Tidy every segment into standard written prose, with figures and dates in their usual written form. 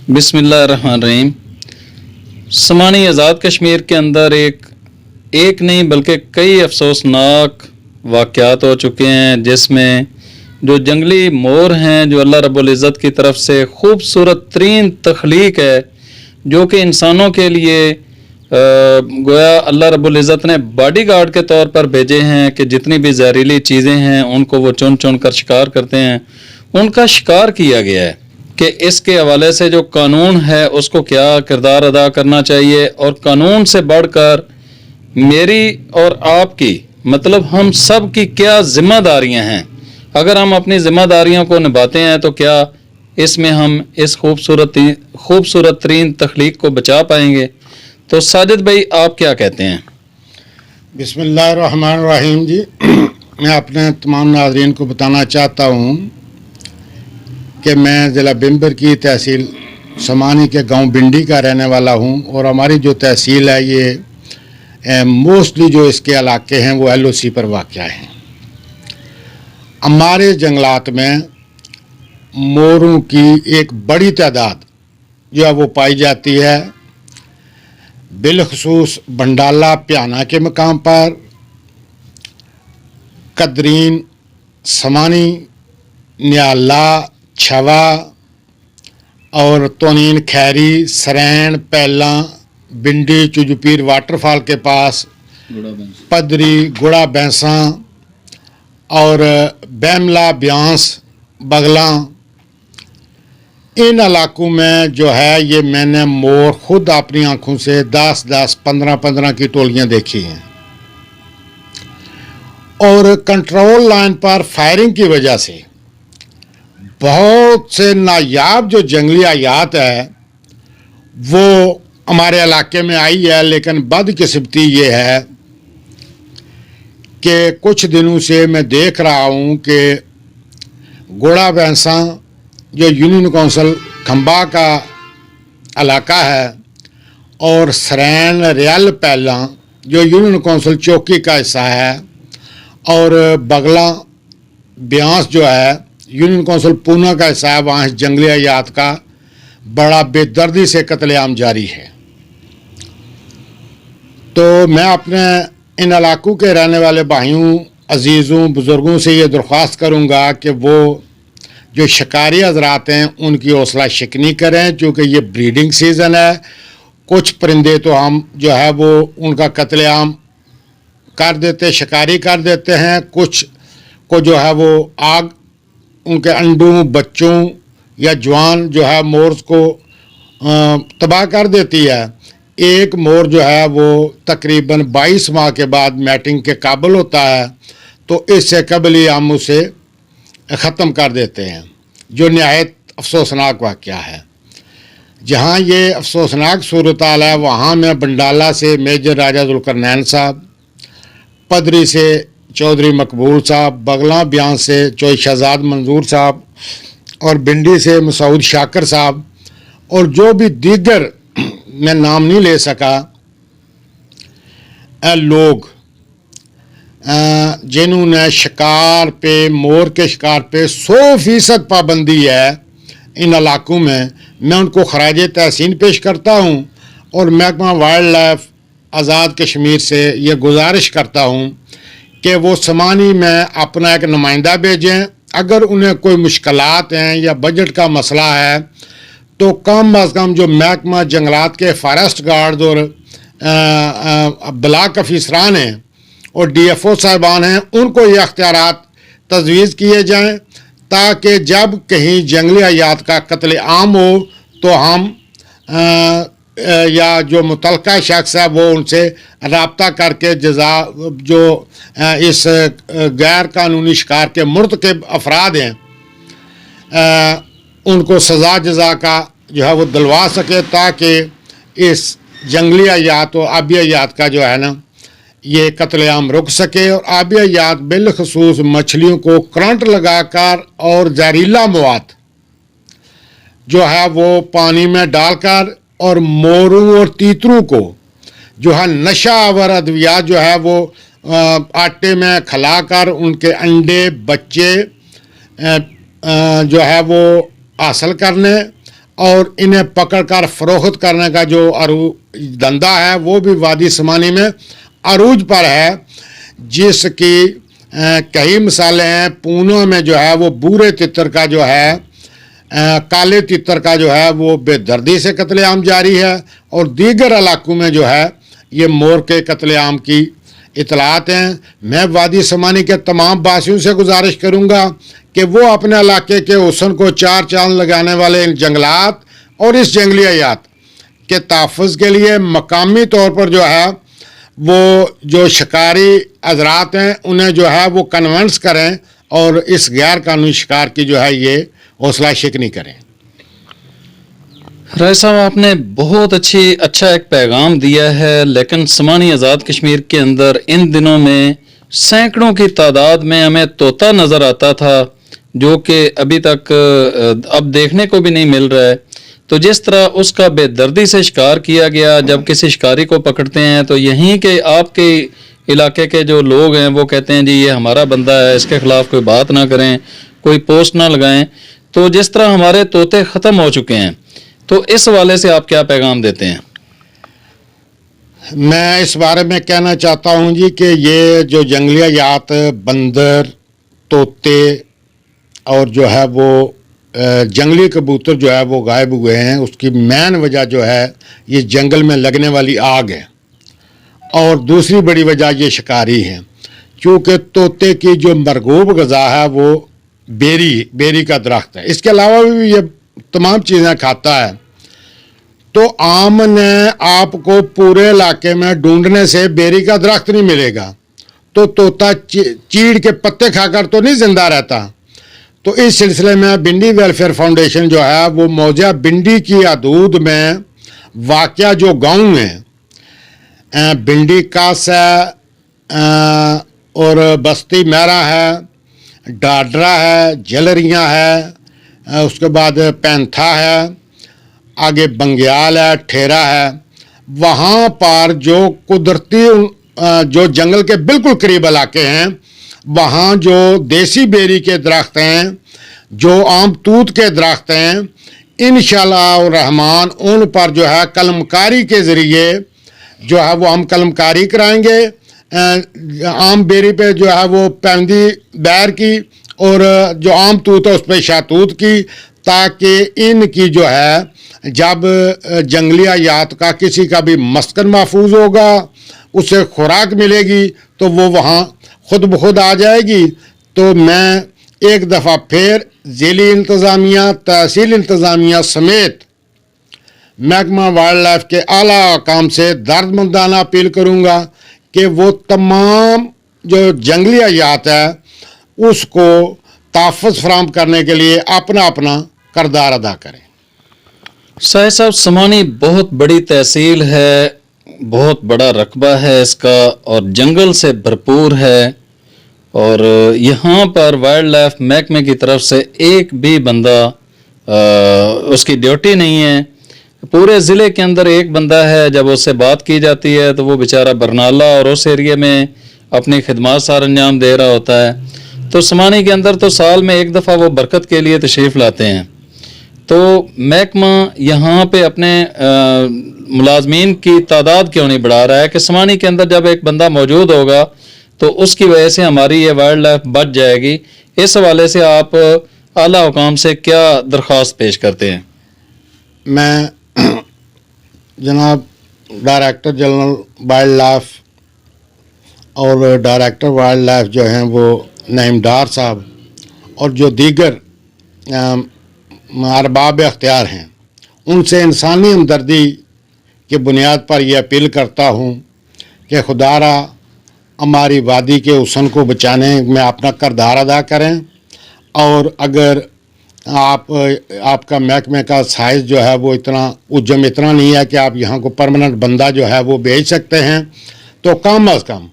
بسم اللہ الرحمن الرحیم۔ سمانی آزاد کشمیر کے اندر ایک نہیں بلکہ کئی افسوسناک واقعات ہو چکے ہیں، جس میں جو جنگلی مور ہیں جو اللہ رب العزت کی طرف سے خوبصورت ترین تخلیق ہے، جو کہ انسانوں کے لیے گویا اللہ رب العزت نے باڈی گارڈ کے طور پر بھیجے ہیں کہ جتنی بھی زہریلی چیزیں ہیں ان کو وہ چن چن کر شکار کرتے ہیں، ان کا شکار کیا گیا ہے کہ اس کے حوالے سے جو قانون ہے اس کو کیا کردار ادا کرنا چاہیے، اور قانون سے بڑھ کر میری اور آپ کی مطلب ہم سب کی کیا ذمہ داریاں ہیں۔ اگر ہم اپنی ذمہ داریوں کو نبھاتے ہیں تو کیا اس میں ہم اس خوبصورت ترین تخلیق کو بچا پائیں گے؟ تو ساجد بھائی آپ کیا کہتے ہیں؟ بسم اللہ الرحمن الرحیم جی، میں اپنے تمام ناظرین کو بتانا چاہتا ہوں کہ میں ضلع بمبر کی تحصیل سمانی کے گاؤں بنڈی کا رہنے والا ہوں، اور ہماری جو تحصیل ہے یہ موسٹلی جو اس کے علاقے ہیں وہ LOC پر واقع ہیں۔ ہمارے جنگلات میں موروں کی ایک بڑی تعداد جو ہے وہ پائی جاتی ہے، بالخصوص بنڈالہ پیانہ کے مقام پر، قدرین، سمانی، نیالہ، چھوا اور تونین کھیری، سرین، پیلاں، بنڈی، چوجوپیر واٹر فال کے پاس، پدری، گڑا بینساں اور بیملہ، بیانس، بغلاں، ان علاقوں میں جو ہے یہ میں نے مور خود اپنی آنکھوں سے 10 15 کی ٹولیاں دیکھی ہیں، اور کنٹرول لائن پر فائرنگ کی وجہ سے بہت سے نایاب جو جنگلی حیات ہے وہ ہمارے علاقے میں آئی ہے، لیکن بدقسمتی یہ ہے کہ کچھ دنوں سے میں دیکھ رہا ہوں کہ گوڑا بینساں جو یونین کونسل کھمبا کا علاقہ ہے، اور سرین ریال پیلاں جو یونین کونسل چوکی کا حصہ ہے، اور بغلاں بیانس جو ہے یونین کونسل پونا کا حصہ ہے، وہاں جنگلی حیات کا بڑا بے دردی سے قتل عام جاری ہے۔ تو میں اپنے ان علاقوں کے رہنے والے بھائیوں، عزیزوں، بزرگوں سے یہ درخواست کروں گا کہ وہ جو شکاری حضرات ہیں ان کی حوصلہ شکنی کریں، چونکہ یہ بریڈنگ سیزن ہے۔ کچھ پرندے تو ہم جو ہے وہ ان کا قتل عام کر دیتے، شکاری کر دیتے ہیں، کچھ کو جو ہے وہ آگ ان کے انڈوں، بچوں یا جوان جو ہے مورز کو تباہ کر دیتی ہے۔ ایک مور جو ہے وہ تقریباً 22 ماہ کے بعد میٹنگ کے قابل ہوتا ہے، تو اس سے قبل ہی ہم اسے ختم کر دیتے ہیں، جو نہایت افسوسناک واقعہ ہے۔ جہاں یہ افسوسناک صورتحال ہے وہاں میں بنڈالہ سے میجر راجہ ذوالقرنین صاحب، پدری سے چودھری مقبول صاحب، بغلاں بیان سے چوئی شہزاد منظور صاحب، اور بنڈی سے مسعود شاکر صاحب، اور جو بھی دیگر میں نام نہیں لے سکا لوگ جنہوں نے شکار پہ، مور کے شکار پہ 100% پابندی ہے ان علاقوں میں ان کو خراج تحسین پیش کرتا ہوں، اور محکمہ وائلڈ لائف آزاد کشمیر سے یہ گزارش کرتا ہوں کہ وہ سمانی میں اپنا ایک نمائندہ بھیجیں۔ اگر انہیں کوئی مشکلات ہیں یا بجٹ کا مسئلہ ہے تو کم از کم جو محکمہ جنگلات کے فارسٹ گارڈز اور بلاک افیسران ہیں اور DFO صاحبان ہیں، ان کو یہ اختیارات تجویز کیے جائیں، تاکہ جب کہیں جنگلی حیات کا قتل عام ہو تو ہم یا جو متعلقہ شخص ہے وہ ان سے رابطہ کر کے جزا جو اس غیر قانونی شکار کے مرتکب افراد ہیں ان کو سزا جزا کا جو ہے وہ دلوا سکے، تاکہ اس جنگلی حیات و آبی حیات کا جو ہے نا یہ قتل عام رک سکے، اور آبی حیات بالخصوص مچھلیوں کو کرنٹ لگا کر اور زہریلا مواد جو ہے وہ پانی میں ڈال کر، اور موروں اور تیتروں کو جو ہے نشہ آور ادویات جو ہے وہ آٹے میں کھلا کر ان کے انڈے، بچے جو ہے وہ حاصل کرنے اور انہیں پکڑ کر فروخت کرنے کا جو دھندا ہے وہ بھی وادی سمانی میں عروج پر ہے، جس کی کئی مثالیں ہیں۔ پونوں میں جو ہے وہ بورے تتر کا جو ہے، کالے تتر کا جو ہے وہ بے دردی سے قتل عام جاری ہے، اور دیگر علاقوں میں جو ہے یہ مور کے قتل عام کی اطلاعات ہیں۔ میں وادی سمانی کے تمام باسیوں سے گزارش کروں گا کہ وہ اپنے علاقے کے حسن کو چار چاند لگانے والے ان جنگلات اور اس جنگلی حیات کے تحفظ کے لیے مقامی طور پر جو ہے وہ جو شکاری حضرات ہیں انہیں جو ہے وہ کنونس کریں اور اس غیر قانونی شکار کی جو ہے یہ حوصلہ شکنی کریں۔ رائے صاحب، آپ نے بہت اچھا ایک پیغام دیا ہے، لیکن سمانی آزاد کشمیر کے اندر ان دنوں میں سینکڑوں کی تعداد میں ہمیں طوطا نظر آتا تھا، جو کہ ابھی تک اب دیکھنے کو بھی نہیں مل رہا ہے۔ تو جس طرح اس کا بے دردی سے شکار کیا گیا، جب کسی شکاری کو پکڑتے ہیں تو یہیں کے آپ کے علاقے کے جو لوگ ہیں وہ کہتے ہیں جی یہ ہمارا بندہ ہے، اس کے خلاف کوئی بات نہ کریں، کوئی پوسٹ نہ لگائیں۔ تو جس طرح ہمارے طوطے ختم ہو چکے ہیں، تو اس حوالے سے آپ کیا پیغام دیتے ہیں؟ میں اس بارے میں کہنا چاہتا ہوں جی کہ یہ جو جنگلی حیات بندر، طوطے اور جو ہے وہ جنگلی کبوتر جو ہے وہ غائب ہوئے ہیں، اس کی مین وجہ جو ہے یہ جنگل میں لگنے والی آگ ہے، اور دوسری بڑی وجہ یہ شکاری ہے، کیونکہ طوطے کی جو مرغوب غذا ہے وہ بیری کا درخت ہے۔ اس کے علاوہ بھی یہ تمام چیزیں کھاتا ہے۔ تو عام نے آپ کو پورے علاقے میں ڈھونڈنے سے بیری کا درخت نہیں ملے گا، تو طوطا چیڑ کے پتے کھا کر تو نہیں زندہ رہتا۔ تو اس سلسلے میں بنڈی ویلفیئر فاؤنڈیشن جو ہے وہ موجہ بنڈی کی حدود میں واقع جو گاؤں ہیں، بنڈی کاس ہے اور بستی میرا ہے، ڈاڈرا ہے، جلریاں ہے، اس کے بعد پینتھا ہے، آگے بنگیال ہے، ٹھیرا ہے، وہاں پر جو قدرتی جو جنگل کے بالکل قریب علاقے ہیں، وہاں جو دیسی بیری کے درخت ہیں، جو عام توت کے درخت ہیں، انشاءاللہ الرحمن ان پر جو ہے قلم کاری کے ذریعے جو ہے وہ ہم قلم کاری کرائیں گے، عام بیری پہ جو ہے وہ پیوندی بیر کی، اور جو عام توت ہے اس پہ شاہتوت کی، تاکہ ان کی جو ہے جب جنگلی حیات کا کسی کا بھی مسکن محفوظ ہوگا، اسے خوراک ملے گی تو وہ وہاں خود بخود آ جائے گی۔ تو میں ایک دفعہ پھر ضلعی انتظامیہ، تحصیل انتظامیہ سمیت محکمہ وائلڈ لائف کے اعلیٰ حکام سے درد مندانہ اپیل کروں گا کہ وہ تمام جو جنگلی حیات ہے اس کو تحفظ فراہم کرنے کے لیے اپنا اپنا کردار ادا کریں۔ سائے صاحب، سمانی بہت بڑی تحصیل ہے، بہت بڑا رقبہ ہے اس کا، اور جنگل سے بھرپور ہے، اور یہاں پر وائلڈ لائف محکمے کی طرف سے ایک بھی بندہ اس کی ڈیوٹی نہیں ہے۔ پورے ضلع کے اندر ایک بندہ ہے، جب اس سے بات کی جاتی ہے تو وہ بیچارہ برنالہ اور اس ایریے میں اپنی خدمات سار انجام دے رہا ہوتا ہے۔ تو سمانی کے اندر تو سال میں ایک دفعہ وہ برکت کے لیے تشریف لاتے ہیں۔ تو محکمہ یہاں پہ اپنے ملازمین کی تعداد کیوں نہیں بڑھا رہا ہے کہ سمانی کے اندر جب ایک بندہ موجود ہوگا تو اس کی وجہ سے ہماری یہ وائلڈ لائف بچ جائے گی؟ اس حوالے سے آپ اعلیٰ حکام سے کیا درخواست پیش کرتے ہیں؟ میں جناب ڈائریکٹر جنرل وائلڈ لائف اور ڈائریکٹر وائلڈ لائف جو ہیں وہ نعیم ڈار صاحب اور جو دیگر ارباب اختیار ہیں ان سے انسانی ہمدردی کی بنیاد پر یہ اپیل کرتا ہوں کہ خدا را ہماری وادی کے حسن کو بچانے میں اپنا کردار ادا کریں، اور اگر آپ کا محکمے کا سائز جو ہے وہ اتنا نہیں ہے کہ آپ یہاں کو پرماننٹ بندہ جو ہے وہ بھیج سکتے ہیں، تو کم از کم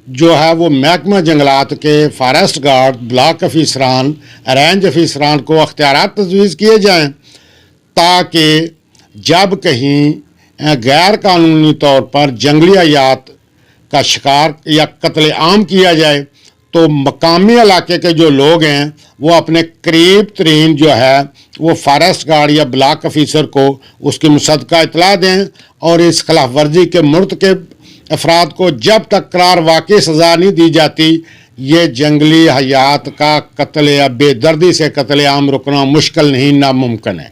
جو ہے وہ محکمہ جنگلات کے فارسٹ گارڈ، بلاک افیسران، رینج افیسران کو اختیارات تجویز کیے جائیں، تاکہ جب کہیں غیر قانونی طور پر جنگلی حیات کا شکار یا قتل عام کیا جائے تو مقامی علاقے کے جو لوگ ہیں وہ اپنے قریب ترین جو ہے وہ فارسٹ گارڈ یا بلاک آفیسر کو اس کی مصدقہ اطلاع دیں، اور اس خلاف ورزی کے مرتکب افراد کو جب تک قرار واقعی سزا نہیں دی جاتی یہ جنگلی حیات کا قتل یا بے دردی سے قتل عام رکنا مشکل نہیں، ناممکن ہے۔